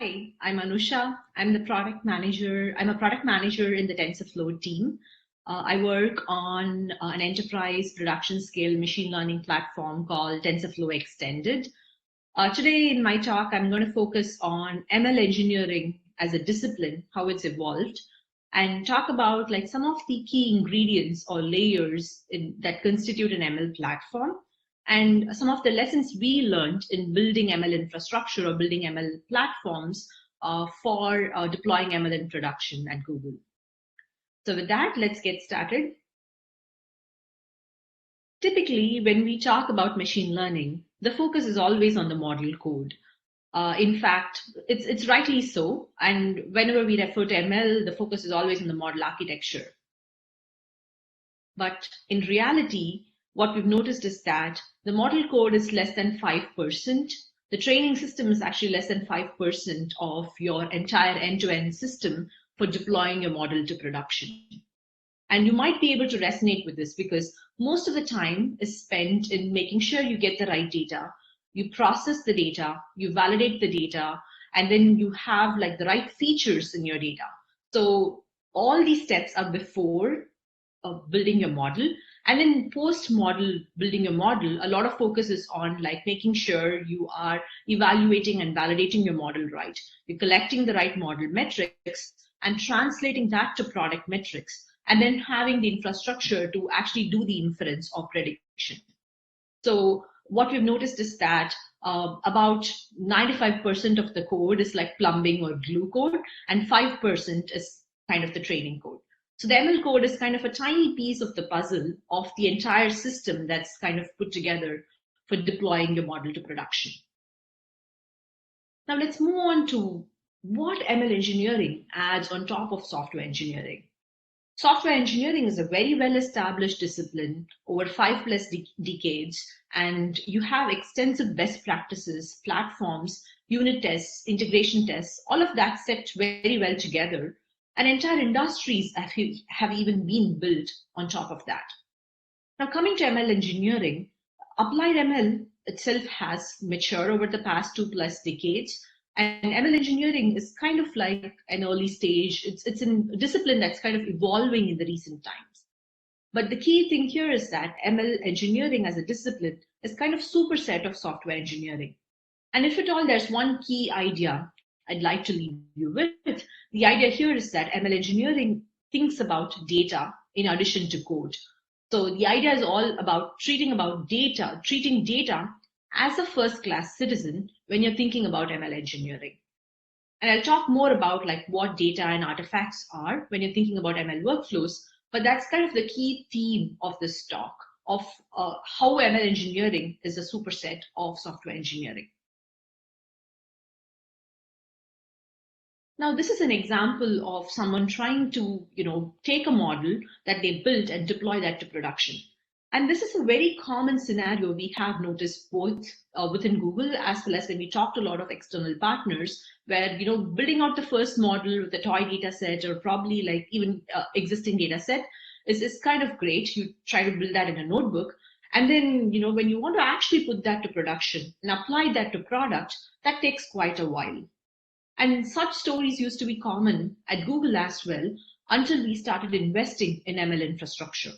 I'm Anusha. I'm the product manager. I'm a product manager in the TensorFlow team. I work on an enterprise production scale machine learning platform called TensorFlow Extended. Today in my talk, I'm going to focus on ML engineering as a discipline, how it's evolved, and talk about like some of the key ingredients or layers that constitute an ML platform and some of the lessons we learned in building ML infrastructure or building ML platforms for deploying ML in production at Google. So with that, let's get started. Typically, when we talk about machine learning, the focus is always on the model code. In fact, it's rightly so. And whenever we refer to ML, the focus is always on the model architecture. But in reality, what we've noticed is that the model code is less than 5%. The training system is actually less than 5% of your entire end-to-end system for deploying your model to production. And you might be able to resonate with this because most of the time is spent in making sure you get the right data, you process the data, you validate the data, and then you have like the right features in your data. So all these steps are before building your model. And then post-model building your model, a lot of focus is on like making sure you are evaluating and validating your model right. You're collecting the right model metrics and translating that to product metrics, and then having the infrastructure to actually do the inference or prediction. So what we've noticed is that about 95% of the code is like plumbing or glue code, and 5% is kind of the training code. So the ML code is kind of a tiny piece of the puzzle of the entire system that's kind of put together for deploying your model to production. Now let's move on to what ML engineering adds on top of software engineering. Software engineering is a very well-established discipline over 5+ decades, and you have extensive best practices, platforms, unit tests, integration tests, all of that set very well together. And entire industries have even been built on top of that. Now, coming to ML engineering, applied ML itself has matured over the past 2+ decades, and ML engineering is kind of like an early stage. It's a discipline that's kind of evolving in the recent times. But the key thing here is that ML engineering as a discipline is kind of superset of software engineering. And if at all there's one key idea I'd like to leave you with, the idea here is that ML engineering thinks about data in addition to code. So the idea is all about treating data as a first-class citizen when you're thinking about ML engineering. And I'll talk more about like what data and artifacts are when you're thinking about ML workflows, but that's kind of the key theme of this talk of how ML engineering is a superset of software engineering. Now, this is an example of someone trying to, take a model that they built and deploy that to production. And this is a very common scenario we have noticed both within Google as well as when we talk to a lot of external partners, where, building out the first model with a toy data set or probably like even existing data set is kind of great. You try to build that in a notebook. And then, when you want to actually put that to production and apply that to product, that takes quite a while. And such stories used to be common at Google as well until we started investing in ML infrastructure.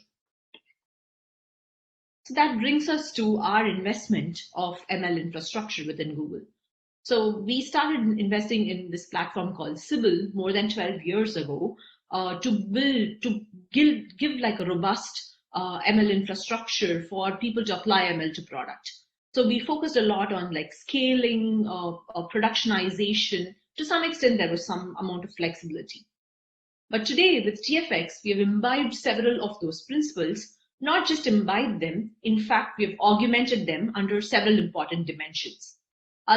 So that brings us to our investment of ML infrastructure within Google. So we started investing in this platform called Sybil more than 12 years ago to give like a robust ML infrastructure for people to apply ML to product. So we focused a lot on like scaling, productionization. To some extent, there was some amount of flexibility. But today with TFX, we have imbibed several of those principles, not just imbibed them. In fact, we have augmented them under several important dimensions.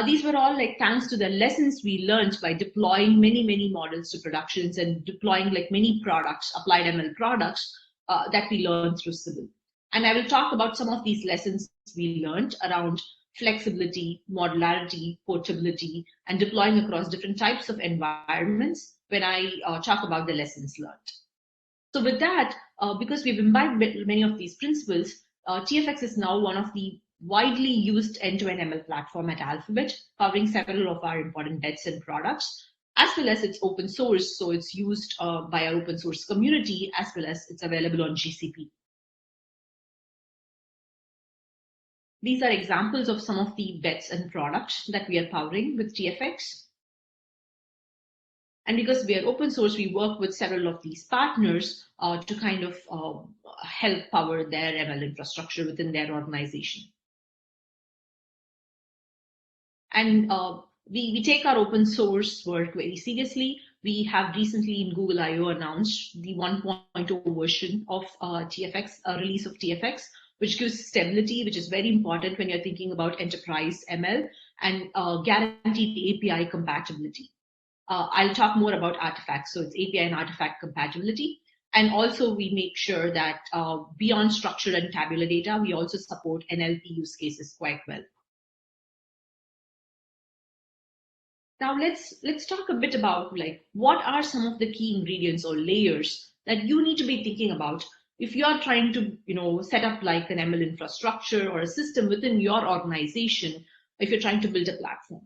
These were all like thanks to the lessons we learned by deploying many models to productions and deploying like many products, applied ML products that we learned through Sybil. And I will talk about some of these lessons we learned around flexibility, modularity, portability, and deploying across different types of environments when I talk about the lessons learned. So with that, because we've imbibed many of these principles, TFX is now one of the widely used end-to-end ML platform at Alphabet, covering several of our important bets and products, as well as it's open source, so it's used by our open source community, as well as it's available on GCP. These are examples of some of the bets and products that we are powering with TFX. And because we are open source, we work with several of these partners to kind of help power their ML infrastructure within their organization. And we take our open source work very seriously. We have recently in Google I/O announced the 1.0 version of TFX, release of TFX, which gives stability, which is very important when you're thinking about enterprise ML, and guaranteed API compatibility. I'll talk more about artifacts. So it's API and artifact compatibility. And also we make sure that beyond structured and tabular data, we also support NLP use cases quite well. Now let's talk a bit about like what are some of the key ingredients or layers that you need to be thinking about if you are trying to set up like an ML infrastructure or a system within your organization, if you're trying to build a platform.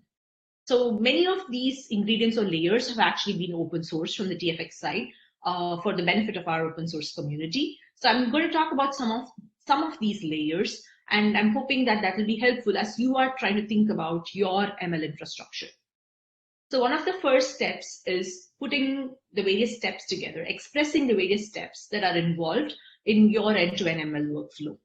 So many of these ingredients or layers have actually been open source from the TFX side for the benefit of our open source community. So I'm going to talk about some of these layers, and I'm hoping that that will be helpful as you are trying to think about your ML infrastructure. So one of the first steps is putting the various steps together, expressing the various steps that are involved in your end-to-end ML workflow.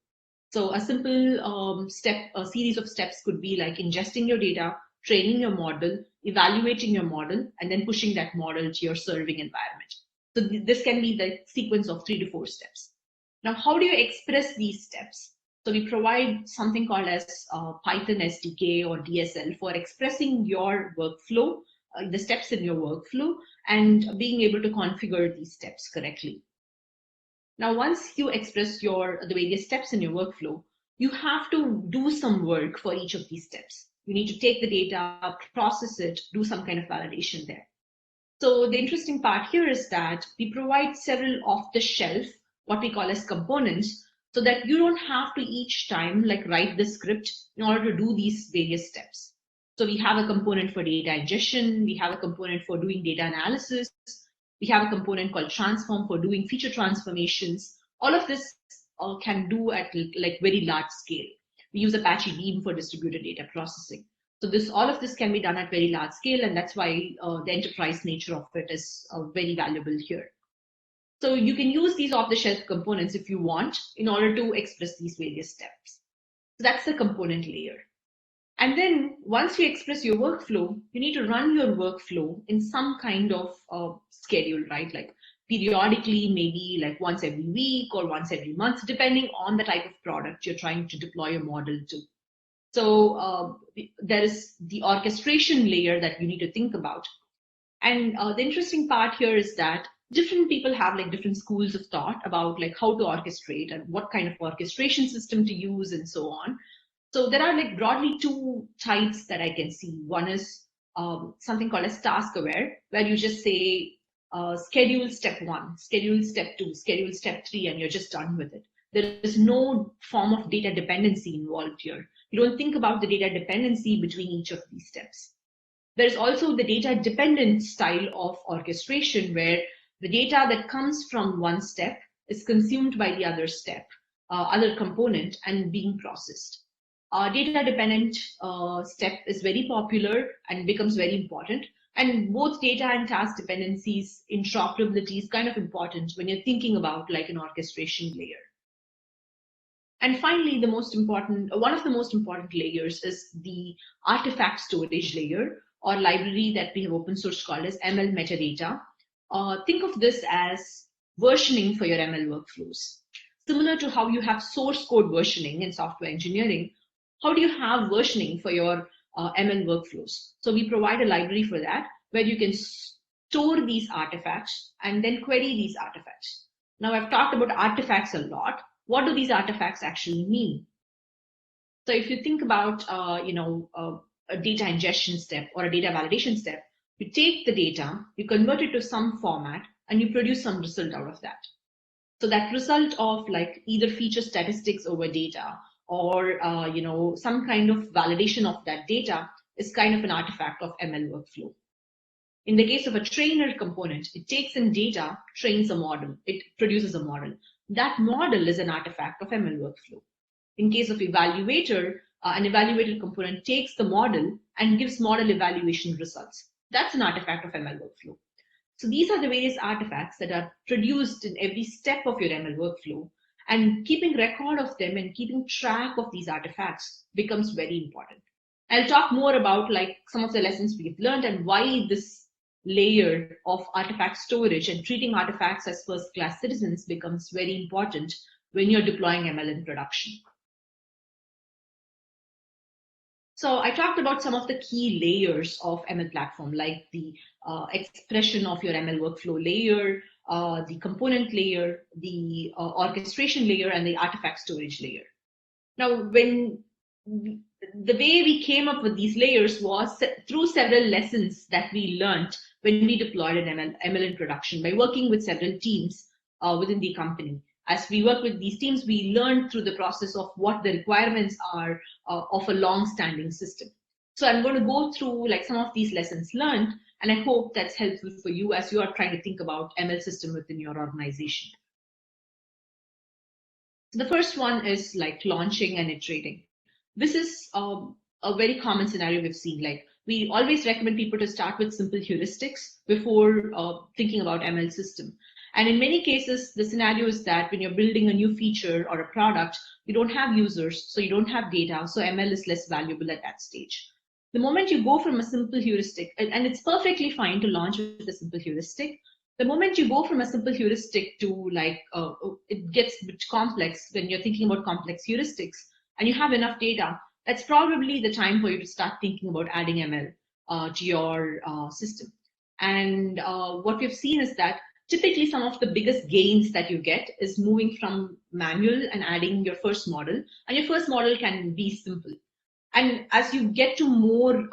So a simple a series of steps could be like ingesting your data, training your model, evaluating your model, and then pushing that model to your serving environment. So this can be the sequence of 3 to 4 steps. Now, how do you express these steps? So we provide something called as Python SDK or DSL for expressing your workflow, the steps in your workflow, and being able to configure these steps correctly. Now, once you express the various steps in your workflow, you have to do some work for each of these steps. You need to take the data, process it, do some kind of validation there. So the interesting part here is that we provide several off-the-shelf, what we call as components, so that you don't have to each time like write the script in order to do these various steps. So we have a component for data ingestion, we have a component for doing data analysis, we have a component called transform for doing feature transformations. All of this can do at like very large scale. We use Apache Beam for distributed data processing. So all of this can be done at very large scale, and that's why the enterprise nature of it is very valuable here. So you can use these off-the-shelf components if you want in order to express these various steps. So that's the component layer. And then once you express your workflow, you need to run your workflow in some kind of schedule, right? Like periodically, maybe like once every week or once every month, depending on the type of product you're trying to deploy your model to. So there is the orchestration layer that you need to think about. And the interesting part here is that different people have like different schools of thought about like how to orchestrate and what kind of orchestration system to use and so on. So there are like broadly 2 types that I can see. One is something called as task aware, where you just say schedule step 1, schedule step 2, schedule step 3, and you're just done with it. There is no form of data dependency involved here. You don't think about the data dependency between each of these steps. There's also the data dependent style of orchestration, where the data that comes from one step is consumed by the other step, other component, and being processed. Data dependent step is very popular and becomes very important. And both data and task dependencies, interoperability is kind of important when you're thinking about like an orchestration layer. And finally, one of the most important layers is the artifact storage layer or library that we have open source called as ML metadata. Think of this as versioning for your ML workflows. Similar to how you have source code versioning in software engineering, how do you have versioning for your ML workflows? So we provide a library for that, where you can store these artifacts and then query these artifacts. Now, I've talked about artifacts a lot. What do these artifacts actually mean? So if you think about a data ingestion step or a data validation step, you take the data, you convert it to some format, and you produce some result out of that. So that result of like either feature statistics over data or some kind of validation of that data is kind of an artifact of ML workflow. In the case of a trainer component, it takes in data, trains a model, it produces a model. That model is an artifact of ML workflow. In case of evaluator, an evaluator component takes the model and gives model evaluation results. That's an artifact of ML workflow. So these are the various artifacts that are produced in every step of your ML workflow, and keeping record of them and keeping track of these artifacts becomes very important. I'll talk more about like some of the lessons we've learned and why this layer of artifact storage and treating artifacts as first-class citizens becomes very important when you're deploying ML in production. So I talked about some of the key layers of ML platform, like the expression of your ML workflow layer, the component layer, the orchestration layer, and the artifact storage layer. Now, when the way we came up with these layers was through several lessons that we learned when we deployed an ML in production by working with several teams within the company. As we work with these teams, we learn through the process of what the requirements are of a long-standing system. So I'm going to go through like some of these lessons learned, and I hope that's helpful for you as you are trying to think about ML system within your organization. So the first one is like launching and iterating. This is a very common scenario we've seen. Like we always recommend people to start with simple heuristics before thinking about ML system. And in many cases, the scenario is that when you're building a new feature or a product, you don't have users, so you don't have data, so ML is less valuable at that stage. The moment you go from a simple heuristic, and it's perfectly fine to launch with a simple heuristic, the moment you go from a simple heuristic to like, it gets a bit complex when you're thinking about complex heuristics and you have enough data, that's probably the time for you to start thinking about adding ML to your system. And what we've seen is that typically some of the biggest gains that you get is moving from manual and adding your first model, and your first model can be simple. And as you get to more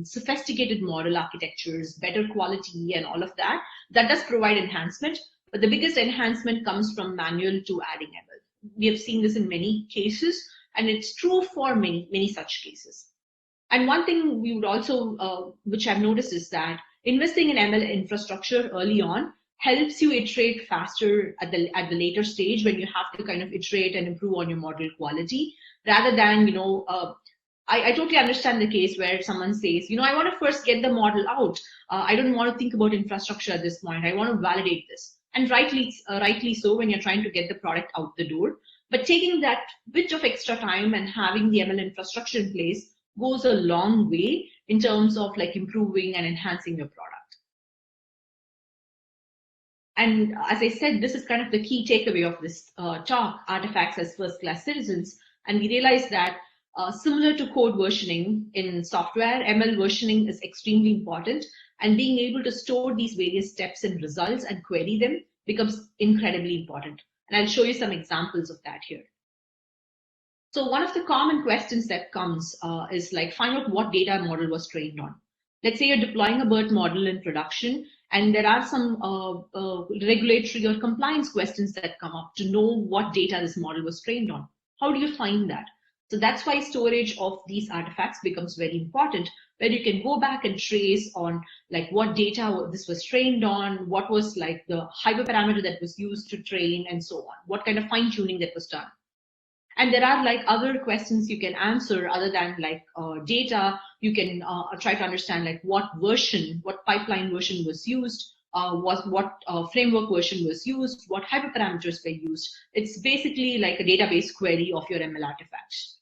sophisticated model architectures, better quality and all of that, that does provide enhancement, but the biggest enhancement comes from manual to adding ML. We have seen this in many cases, and it's true for many such cases. And one thing we would also, which I've noticed, is that investing in ML infrastructure early on helps you iterate faster at the later stage when you have to kind of iterate and improve on your model quality, rather than, I totally understand the case where someone says, I want to first get the model out. I don't want to think about infrastructure at this point. I want to validate this. And rightly so when you're trying to get the product out the door. But taking that bit of extra time and having the ML infrastructure in place goes a long way in terms of like improving and enhancing your product. And as I said, this is kind of the key takeaway of this talk, artifacts as first-class citizens. And we realized that similar to code versioning in software, ML versioning is extremely important. And being able to store these various steps and results and query them becomes incredibly important. And I'll show you some examples of that here. So one of the common questions that comes is like, find out what data model was trained on. Let's say you're deploying a BERT model in production, and there are some regulatory or compliance questions that come up to know what data this model was trained on. How do you find that? So that's why storage of these artifacts becomes very important, where you can go back and trace on like what data this was trained on, what was like the hyperparameter that was used to train, and so on, what kind of fine tuning that was done. And there are like other questions you can answer other than like data. You can try to understand like what version, what pipeline version was used, what framework version was used, what hyperparameters were used. It's basically like a database query of your ML artifacts.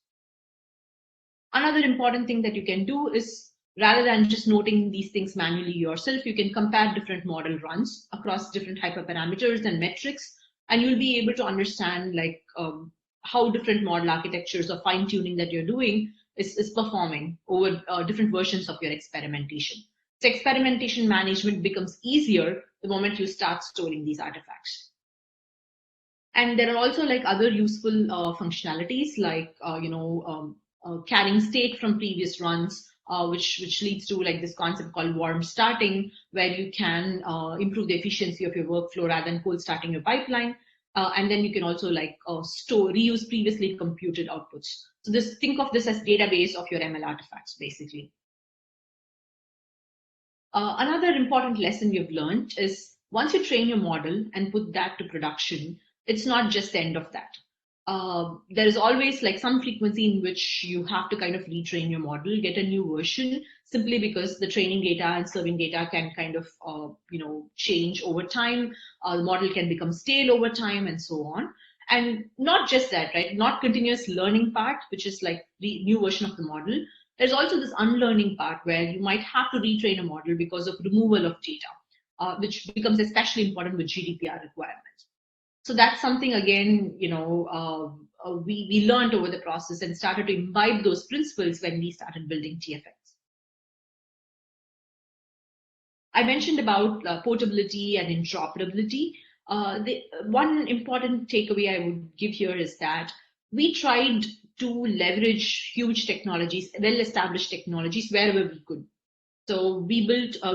Another important thing that you can do is, rather than just noting these things manually yourself, you can compare different model runs across different hyperparameters and metrics, and you'll be able to understand like how different model architectures or fine tuning that you're doing is performing over different versions of your experimentation. So experimentation management becomes easier the moment you start storing these artifacts. And there are also like other useful functionalities like, carrying state from previous runs, which leads to like this concept called warm starting, where you can improve the efficiency of your workflow rather than cold starting your pipeline. And then you can also like reuse previously computed outputs. So think of this as database of your ML artifacts, basically. Another important lesson you've learned is once you train your model and put that to production, it's not just the end of that. There is always like some frequency in which you have to kind of retrain your model, get a new version, simply because the training data and serving data can kind of change over time. The model can become stale over time and so on. And not just that, right? Not continuous learning part, which is like the new version of the model. There's also this unlearning part where you might have to retrain a model because of removal of data, which becomes especially important with GDPR requirements. So that's something, again, we learned over the process and started to imbibe those principles when we started building TFX. I mentioned about portability and interoperability. The one important takeaway I would give here is that we tried to leverage huge technologies, well-established technologies wherever we could. So we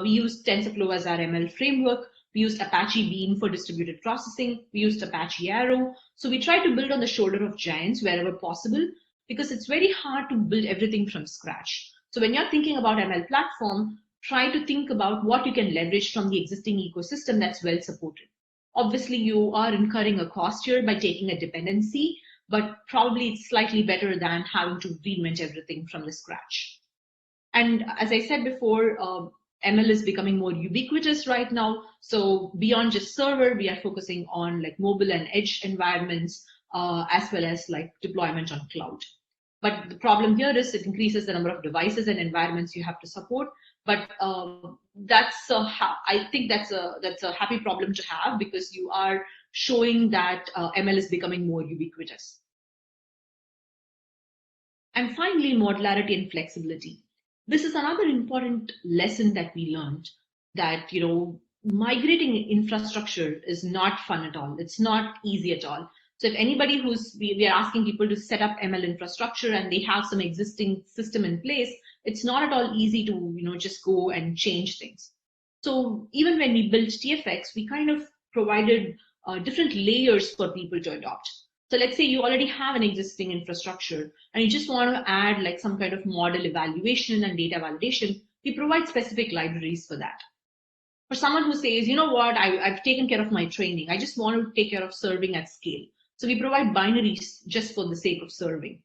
used TensorFlow as our ML framework. We used Apache Beam for distributed processing. We used Apache Arrow. So we tried to build on the shoulder of giants wherever possible, because it's very hard to build everything from scratch. So when you're thinking about ML platform, try to think about what you can leverage from the existing ecosystem that's well supported. Obviously, you are incurring a cost here by taking a dependency, but probably it's slightly better than having to reinvent everything from the scratch. And as I said before, ML is becoming more ubiquitous right now. So beyond just server, we are focusing on like mobile and edge environments, as well as like deployment on cloud. But the problem here is it increases the number of devices and environments you have to support. But I think that's a happy problem to have, because you are showing that ML is becoming more ubiquitous. And finally, modularity and flexibility. This is another important lesson that we learned, that migrating infrastructure is not fun at all. It's not easy at all. So if anybody we are asking people to set up ML infrastructure and they have some existing system in place, it's not at all easy to just go and change things. So even when we built TFX, we kind of provided different layers for people to adopt. So let's say you already have an existing infrastructure and you just want to add like some kind of model evaluation and data validation. We provide specific libraries for that. For someone who says, you know what, I've taken care of my training, I just want to take care of serving at scale. So we provide binaries just for the sake of serving.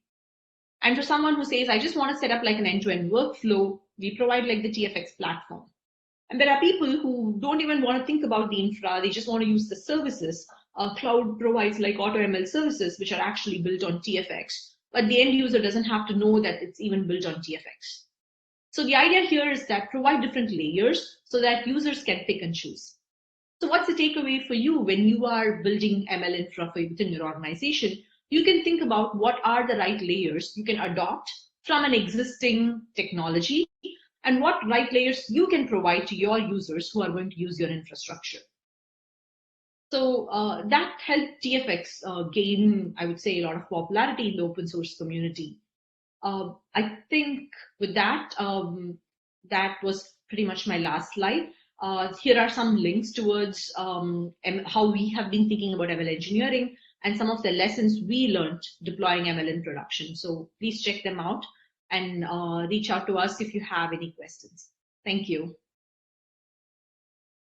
And for someone who says, I just want to set up like an end-to-end workflow, we provide like the TFX platform. And there are people who don't even want to think about the infra, they just want to use the services. Cloud provides like AutoML services, which are actually built on TFX, but the end user doesn't have to know that it's even built on TFX. So the idea here is that provide different layers so that users can pick and choose. So what's the takeaway for you when you are building ML infra within your organization? You can think about what are the right layers you can adopt from an existing technology, and what right layers you can provide to your users who are going to use your infrastructure. So that helped TFX gain, I would say, a lot of popularity in the open source community. I think with that, that was pretty much my last slide. Here are some links towards how we have been thinking about ML engineering and some of the lessons we learned deploying ML in production. So please check them out and reach out to us if you have any questions. Thank you.